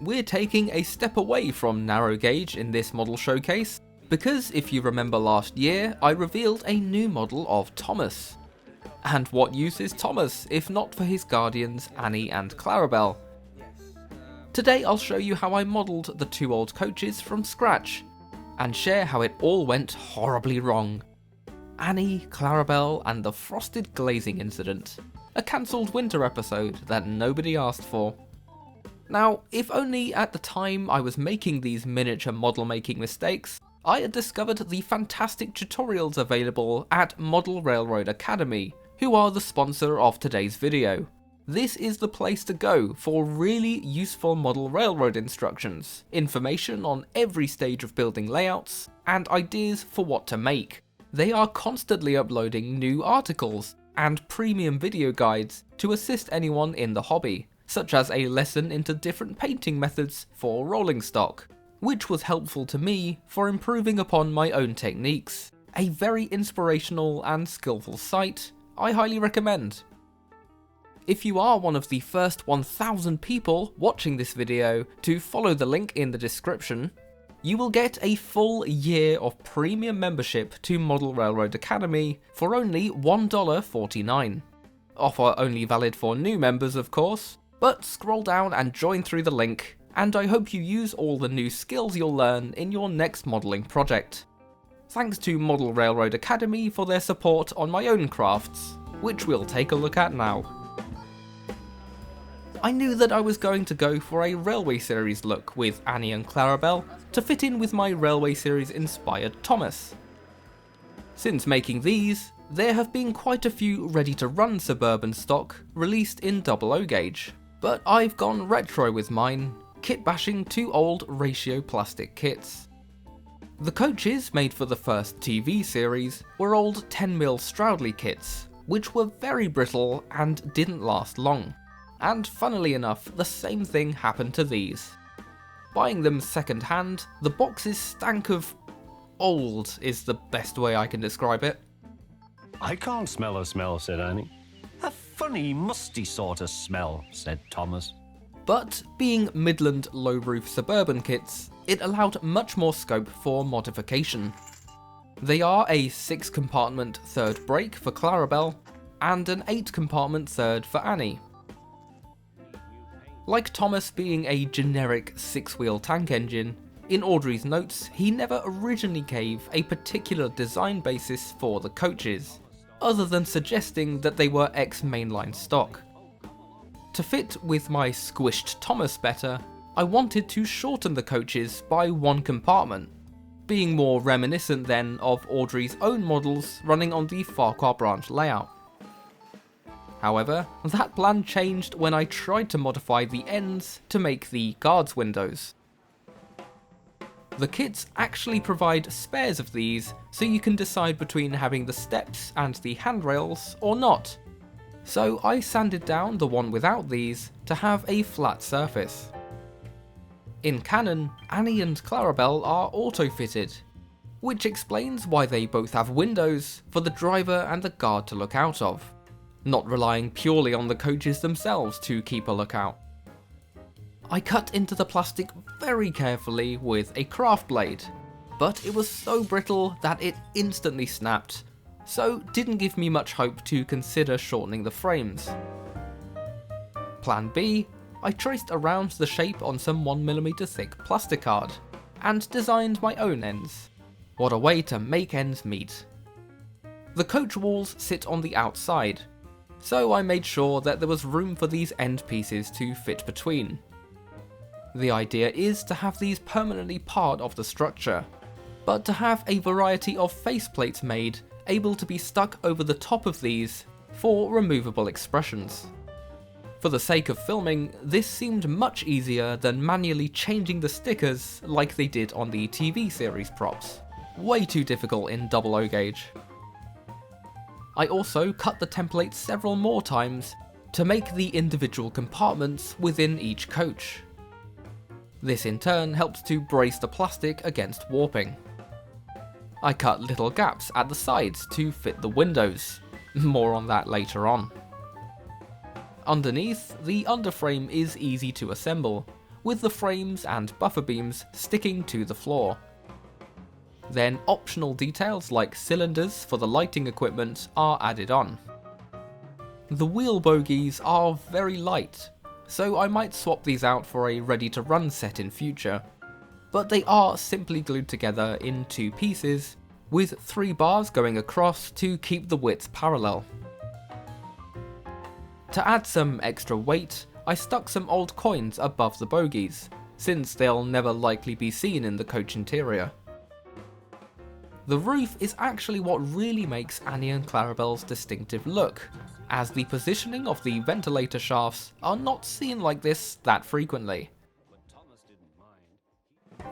we're taking a step away from narrow gauge in this model showcase, because if you remember last year, I revealed a new model of Thomas. And what use is Thomas, if not for his guardians Annie and Clarabel? Today I'll show you how I modelled the two old coaches from scratch, and share how it all went horribly wrong. Annie, Clarabel, and the frosted glazing incident, a cancelled winter episode that nobody asked for. Now, if only at the time I was making these miniature model making mistakes, I had discovered the fantastic tutorials available at Model Railroad Academy, who are the sponsor of today's video. This is the place to go for really useful model railroad instructions, information on every stage of building layouts, and ideas for what to make. They are constantly uploading new articles and premium video guides to assist anyone in the hobby, such as a lesson into different painting methods for rolling stock, which was helpful to me for improving upon my own techniques. A very inspirational and skillful site I highly recommend. If you are one of the first 1,000 people watching this video to follow the link in the description, you will get a full year of premium membership to Model Railroad Academy for only $1.49. Offer only valid for new members, of course, but scroll down and join through the link, and I hope you use all the new skills you'll learn in your next modelling project. Thanks to Model Railroad Academy for their support on my own crafts, which we'll take a look at now. I knew that I was going to go for a Railway Series look with Annie and Clarabel to fit in with my Railway Series inspired Thomas. Since making these, there have been quite a few ready to run Suburban stock released in 00 gauge, but I've gone retro with mine, kit bashing two old ratio plastic kits. The coaches made for the first TV series were old 10mm Stroudley kits, which were very brittle and didn't last long. And funnily enough, the same thing happened to these. Buying them second hand, the boxes stank of old is the best way I can describe it. I can't smell a smell, said Annie. A funny, musty sort of smell, said Thomas. But being Midland low roof Suburban kits, it allowed much more scope for modification. They are a 6-compartment third brake for Clarabel, and an 8-compartment third for Annie. Like Thomas being a generic 6-wheel tank engine, in Audrey's notes he never originally gave a particular design basis for the coaches, other than suggesting that they were ex-mainline stock. To fit with my squished Thomas better, I wanted to shorten the coaches by 1 compartment, being more reminiscent then of Audrey's own models running on the Farquhar branch layout. However, that plan changed when I tried to modify the ends to make the guards windows. The kits actually provide spares of these, so you can decide between having the steps and the handrails or not. So I sanded down the one without these to have a flat surface. In canon, Annie and Clarabel are auto-fitted, which explains why they both have windows for the driver and the guard to look out of, not relying purely on the coaches themselves to keep a lookout. I cut into the plastic very carefully with a craft blade, but it was so brittle that it instantly snapped, so didn't give me much hope to consider shortening the frames. Plan B, I traced around the shape on some 1mm thick plasticard, and designed my own ends. What a way to make ends meet. The coach walls sit on the outside, so I made sure that there was room for these end pieces to fit between. The idea is to have these permanently part of the structure, but to have a variety of faceplates made able to be stuck over the top of these for removable expressions. For the sake of filming, this seemed much easier than manually changing the stickers like they did on the TV series props. Way too difficult in 00 gauge. I also cut the template several more times to make the individual compartments within each coach. This in turn helps to brace the plastic against warping. I cut little gaps at the sides to fit the windows, more on that later on. Underneath, the underframe is easy to assemble, with the frames and buffer beams sticking to the floor. Then optional details like cylinders for the lighting equipment are added on. The wheel bogies are very light, so I might swap these out for a ready to run set in future, but they are simply glued together in 2 pieces, with 3 bars going across to keep the width parallel. To add some extra weight, I stuck some old coins above the bogies, since they'll never likely be seen in the coach interior. The roof is actually what really makes Annie and Clarabel's distinctive look, as the positioning of the ventilator shafts are not seen like this that frequently.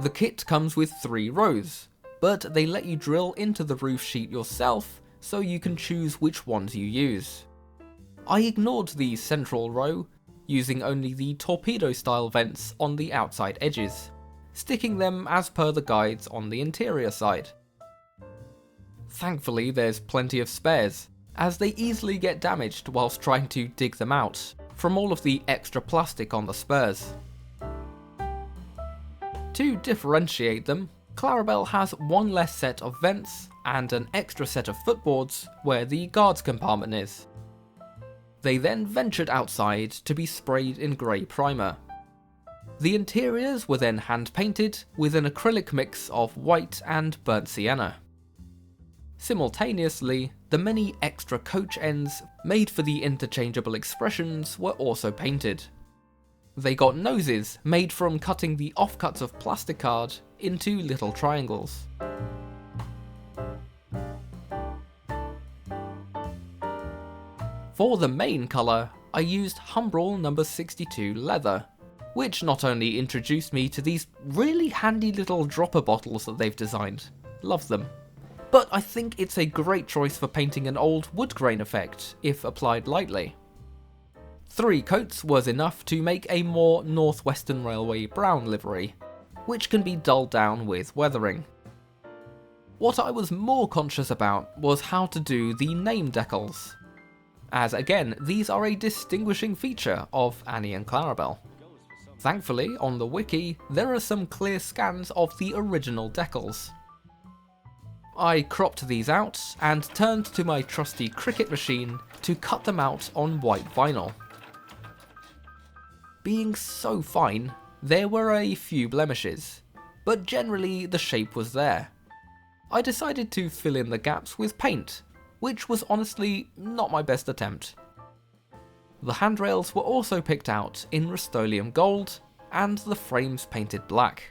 The kit comes with 3 rows, but they let you drill into the roof sheet yourself, so you can choose which ones you use. I ignored the central row, using only the torpedo style vents on the outside edges, sticking them as per the guides on the interior side. Thankfully there's plenty of spares, as they easily get damaged whilst trying to dig them out, from all of the extra plastic on the spurs. To differentiate them, Clarabel has one less set of vents and an extra set of footboards where the guards compartment is. They then ventured outside to be sprayed in grey primer. The interiors were then hand painted with an acrylic mix of white and burnt sienna. Simultaneously, the many extra coach ends made for the interchangeable expressions were also painted. They got noses made from cutting the offcuts of plastic card into little triangles. For the main colour, I used Humbrol No. 62 leather, which not only introduced me to these really handy little dropper bottles that they've designed, love them, but I think it's a great choice for painting an old wood grain effect if applied lightly. 3 coats was enough to make a more Northwestern Railway brown livery, which can be dulled down with weathering. What I was more conscious about was how to do the name decals, as again these are a distinguishing feature of Annie and Clarabel. Thankfully, on the wiki, there are some clear scans of the original decals. I cropped these out and turned to my trusty Cricut machine to cut them out on white vinyl. Being so fine, there were a few blemishes, but generally the shape was there. I decided to fill in the gaps with paint, which was honestly not my best attempt. The handrails were also picked out in Rust-Oleum gold, and the frames painted black.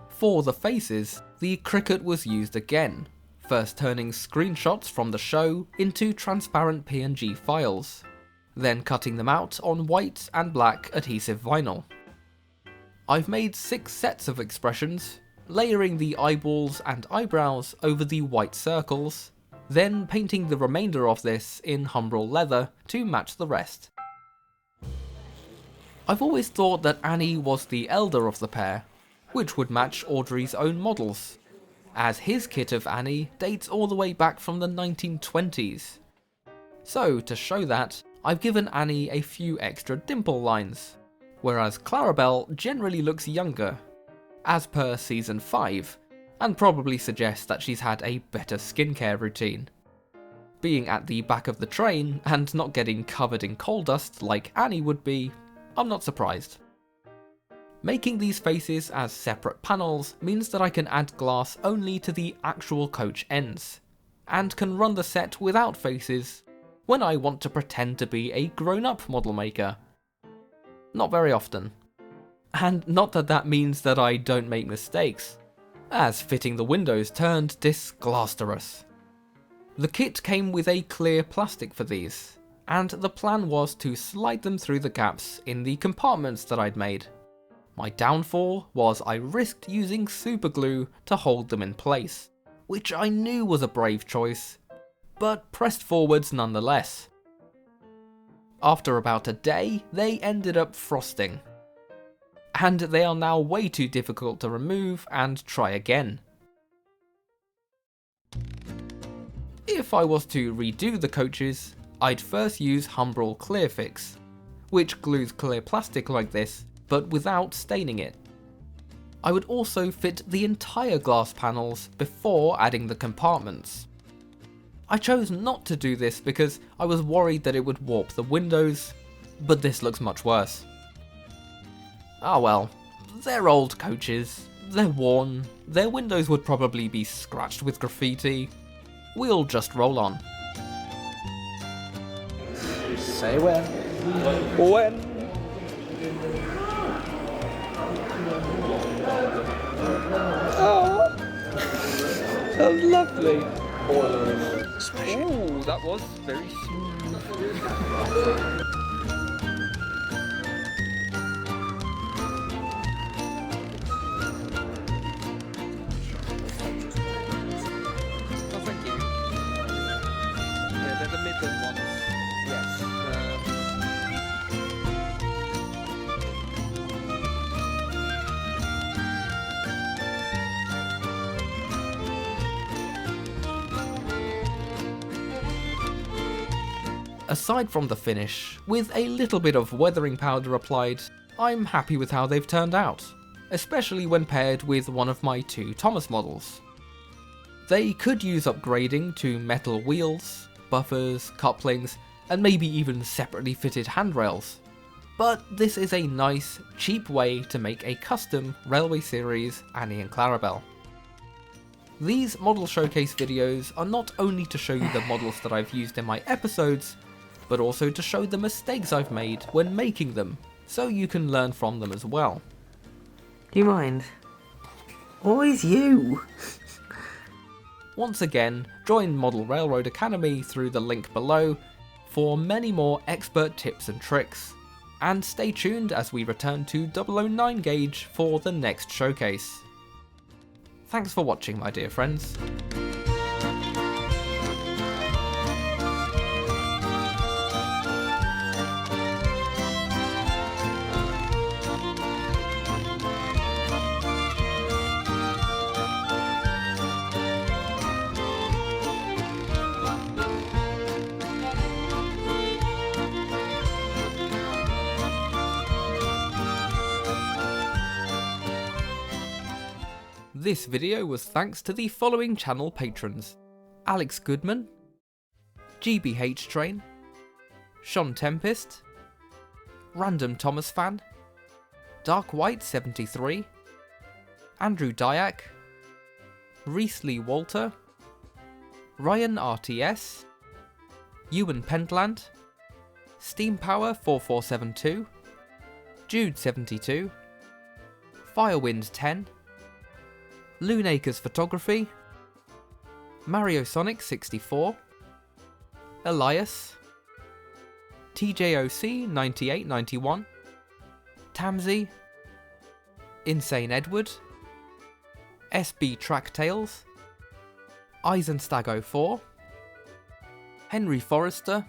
For the faces, the Cricut was used again, first turning screenshots from the show into transparent PNG files, then cutting them out on white and black adhesive vinyl. I've made 6 sets of expressions, layering the eyeballs and eyebrows over the white circles, then painting the remainder of this in Humbrol leather to match the rest. I've always thought that Annie was the elder of the pair, which would match Audrey's own models, as his kit of Annie dates all the way back from the 1920s. So to show that, I've given Annie a few extra dimple lines, whereas Clarabel generally looks younger, as per season 5, and probably suggests that she's had a better skincare routine. Being at the back of the train and not getting covered in coal dust like Annie would be, I'm not surprised. Making these faces as separate panels means that I can add glass only to the actual coach ends, and can run the set without faces when I want to pretend to be a grown-up model maker. Not very often. And not that that means that I don't make mistakes, as fitting the windows turned disastrous. The kit came with a clear plastic for these, and the plan was to slide them through the gaps in the compartments that I'd made. My downfall was I risked using super glue to hold them in place, which I knew was a brave choice, but pressed forwards nonetheless. After about a day, they ended up frosting, and they are now way too difficult to remove and try again. If I was to redo the coaches, I'd first use Humbrol Clear Fix, which glues clear plastic like this but without staining it. I would also fit the entire glass panels before adding the compartments. I chose not to do this because I was worried that it would warp the windows, but this looks much worse. Ah well, they're old coaches, they're worn, their windows would probably be scratched with graffiti. We'll just roll on. Say when. When. Oh, that's lovely. Oh, that was very smooth. Aside from the finish, with a little bit of weathering powder applied, I'm happy with how they've turned out, especially when paired with one of my two Thomas models. They could use upgrading to metal wheels, buffers, couplings, and maybe even separately fitted handrails, but this is a nice, cheap way to make a custom Railway Series Annie and Clarabel. These model showcase videos are not only to show you the models that I've used in my episodes, but also to show the mistakes I've made when making them, so you can learn from them as well. Do you mind? Always you! Once again, join Model Railroad Academy through the link below for many more expert tips and tricks, and stay tuned as we return to 009 gauge for the next showcase. Thanks for watching, my dear friends. This video was thanks to the following channel patrons: Alex Goodman, GBH Train, Sean Tempest, Random Thomas Fan, Dark White 73, Andrew Dyack, Reese Lee Walter, Ryan RTS, Ewan Pentland, Steam Power 4472, Jude 72, Firewind 10, Lunaker's Photography, Mario Sonic 64, Elias, TJOC 9891, Tamsy, Insane Edward, SB Track Tales, Eisenstag 04, Henry Forrester,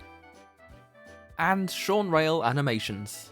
and Sean Rail Animations.